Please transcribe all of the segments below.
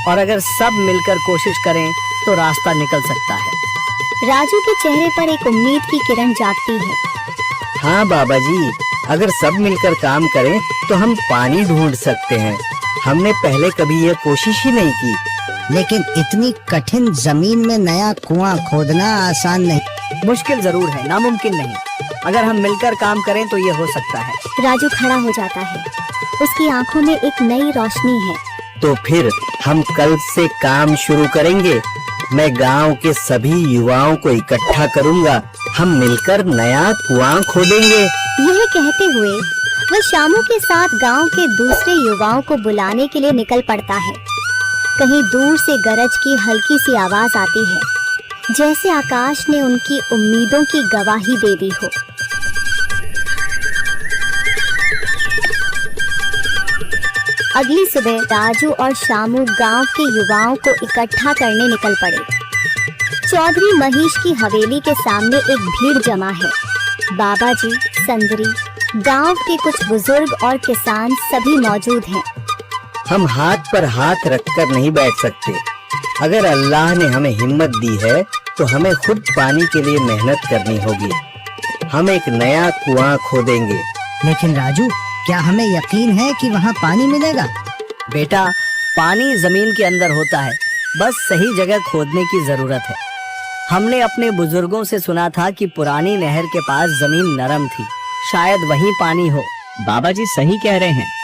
और अगर सब मिलकर कोशिश करें तो रास्ता निकल सकता है। राजू के चेहरे पर एक उम्मीद की किरण जागती है। हाँ बाबा जी, अगर सब मिलकर काम करें तो हम पानी ढूंढ सकते हैं। हमने पहले कभी यह कोशिश ही नहीं की। लेकिन इतनी कठिन जमीन में नया कुआं खोदना आसान नहीं। मुश्किल जरूर है, नामुमकिन नहीं। अगर हम मिलकर काम करें तो ये हो सकता है। राजू खड़ा हो जाता है। उसकी आंखों में एक नई रोशनी है। तो फिर हम कल से काम शुरू करेंगे। मैं गांव के सभी युवाओं को इकट्ठा करूंगा। हम मिलकर नया कुआं खोदेंगे। यह कहते हुए वह शामू के साथ गांव के दूसरे युवाओं को बुलाने के लिए निकल पड़ता है। कहीं दूर से गरज की हल्की सी आवाज आती है, जैसे आकाश ने उनकी उम्मीदों की गवाही दे दी हो। अगली सुबह राजू और शामू गांव के युवाओं को इकट्ठा करने निकल पड़े। चौधरी महेश की हवेली के सामने एक भीड़ जमा है। बाबा जी, संदरी, गांव के कुछ बुजुर्ग और किसान सभी मौजूद हैं। हम हाथ पर हाथ रखकर नहीं बैठ सकते। अगर अल्लाह ने हमें हिम्मत दी है तो हमें खुद पानी के लिए मेहनत करनी होगी। हम एक नया कुआं खोदेंगे। लेकिन राजू, क्या हमें यकीन है कि वहाँ पानी मिलेगा? बेटा, पानी जमीन के अंदर होता है, बस सही जगह खोदने की जरूरत है। हमने अपने बुजुर्गों से सुना था कि पुरानी नहर के पास जमीन नरम थी, शायद वहीं पानी हो। बाबा जी सही कह रहे हैं।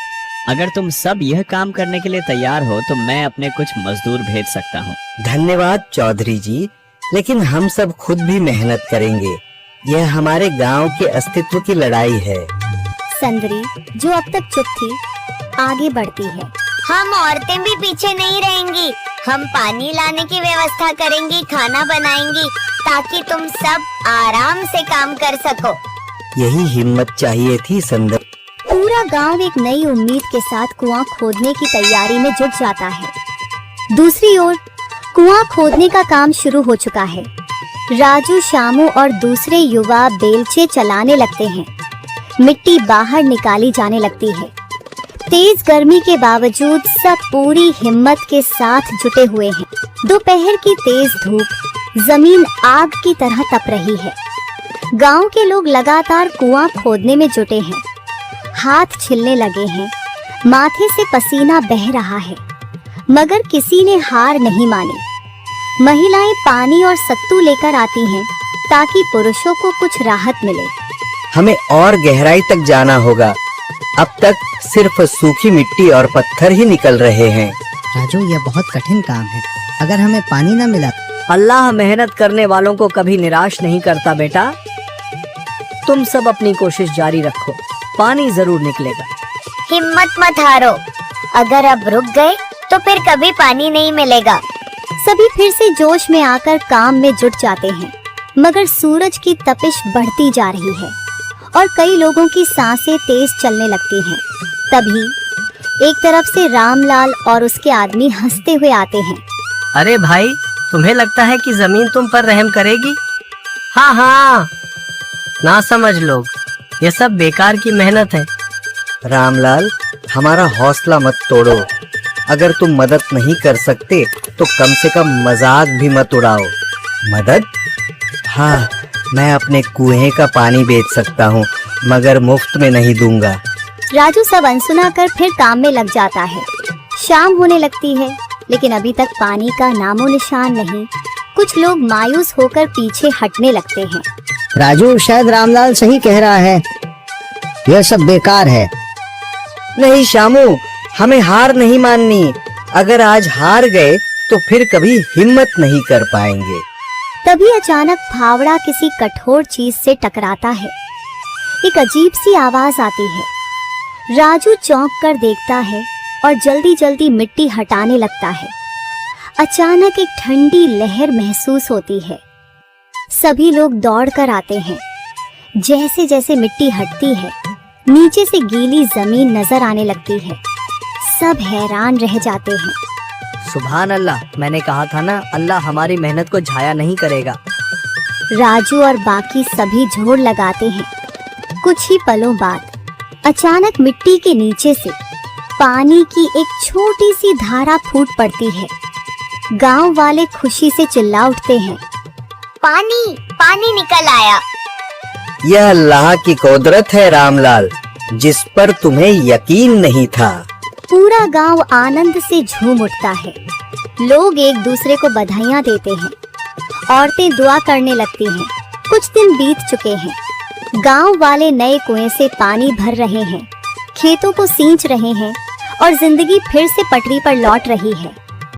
अगर तुम सब यह काम करने के लिए तैयार हो तो मैं अपने कुछ मजदूर भेज सकता हूँ। धन्यवाद चौधरी जी, लेकिन हम सब खुद भी मेहनत करेंगे। यह हमारे गांव के अस्तित्व की लड़ाई है। संदरी, जो अब तक चुप थी, आगे बढ़ती है। हम औरतें भी पीछे नहीं रहेंगी। हम पानी लाने की व्यवस्था करेंगी, खाना बनाएंगी, ताकि तुम सब आराम से काम कर सको। यही हिम्मत चाहिए थी संदर। पूरा गांव एक नई उम्मीद के साथ कुआं खोदने की तैयारी में जुट जाता है। दूसरी ओर कुआं खोदने का काम शुरू हो चुका है। राजू, शामू और दूसरे युवा बेलचे चलाने लगते हैं। मिट्टी बाहर निकाली जाने लगती है। तेज गर्मी के बावजूद सब पूरी हिम्मत के साथ जुटे हुए हैं। दोपहर की तेज धूप जमीन आग की तरह तप रही है। गांव के लोग लगातार कुआं खोदने में जुटे हैं। हाथ छिलने लगे हैं, माथे से पसीना बह रहा है, मगर किसी ने हार नहीं मानी। महिलाएं पानी और सत्तू लेकर आती हैं ताकि पुरुषों को कुछ राहत मिले। हमें और गहराई तक जाना होगा। अब तक सिर्फ सूखी मिट्टी और पत्थर ही निकल रहे हैं। राजू, यह बहुत कठिन काम है। अगर हमें पानी न मिला। अल्लाह मेहनत करने वालों को कभी निराश नहीं करता बेटा। तुम सब अपनी कोशिश जारी रखो, पानी जरूर निकलेगा। हिम्मत मत हारो। अगर अब रुक गए तो फिर कभी पानी नहीं मिलेगा। सभी फिर से जोश में आकर काम में जुट जाते हैं, मगर सूरज की तपिश बढ़ती जा रही है और कई लोगों की सांसें तेज चलने लगती हैं। तभी एक तरफ से रामलाल और उसके आदमी हंसते हुए आते हैं। अरे भाई, तुम्हें लगता है कि जमीन तुम पर रहम करेगी? हाँ हाँ, ना समझ लोग, ये सब बेकार की मेहनत है। रामलाल, हमारा हौसला मत तोड़ो। अगर तुम मदद नहीं कर सकते तो कम से कम मजाक भी मत उड़ाओ। मदद? हाँ, मैं अपने कुएं का पानी बेच सकता हूँ, मगर मुफ्त में नहीं दूंगा। राजू सब अनसुना कर फिर काम में लग जाता है। शाम होने लगती है, लेकिन अभी तक पानी का नामो निशान नहीं। कुछ लोग मायूस होकर पीछे हटने लगते हैं। राजू, शायद रामलाल सही कह रहा है। यह सब बेकार है। नहीं शामू, हमें हार नहीं माननी। अगर आज हार गए तो फिर कभी हिम्मत नहीं कर पाएंगे। तभी अचानक फावड़ा किसी कठोर चीज से टकराता है। एक अजीब सी आवाज आती है। राजू चौंक कर देखता है और जल्दी जल्दी मिट्टी हटाने लगता है। अचानक एक ठंडी लहर महसूस होती है। सभी लोग दौड़ कर आते हैं। जैसे जैसे मिट्टी हटती है, नीचे से गीली जमीन नजर आने लगती है। सब हैरान रह जाते हैं। सुभान अल्लाह, मैंने कहा था ना, अल्लाह हमारी मेहनत को जाया नहीं करेगा। राजू और बाकी सभी जोर लगाते हैं। कुछ ही पलों बाद अचानक मिट्टी के नीचे से पानी की एक छोटी सी धारा फूट पड़ती है। गांव वाले खुशी से चिल्ला उठते हैं। पानी पानी निकल आया। यह अल्लाह की कुदरत है रामलाल, जिस पर तुम्हें यकीन नहीं था। पूरा गांव आनंद से झूम उठता है। लोग एक दूसरे को बधाइयां देते हैं। औरतें दुआ करने लगती हैं। कुछ दिन बीत चुके हैं। गांव वाले नए कुएं से पानी भर रहे हैं, खेतों को सींच रहे हैं और जिंदगी फिर से पटरी पर लौट रही है।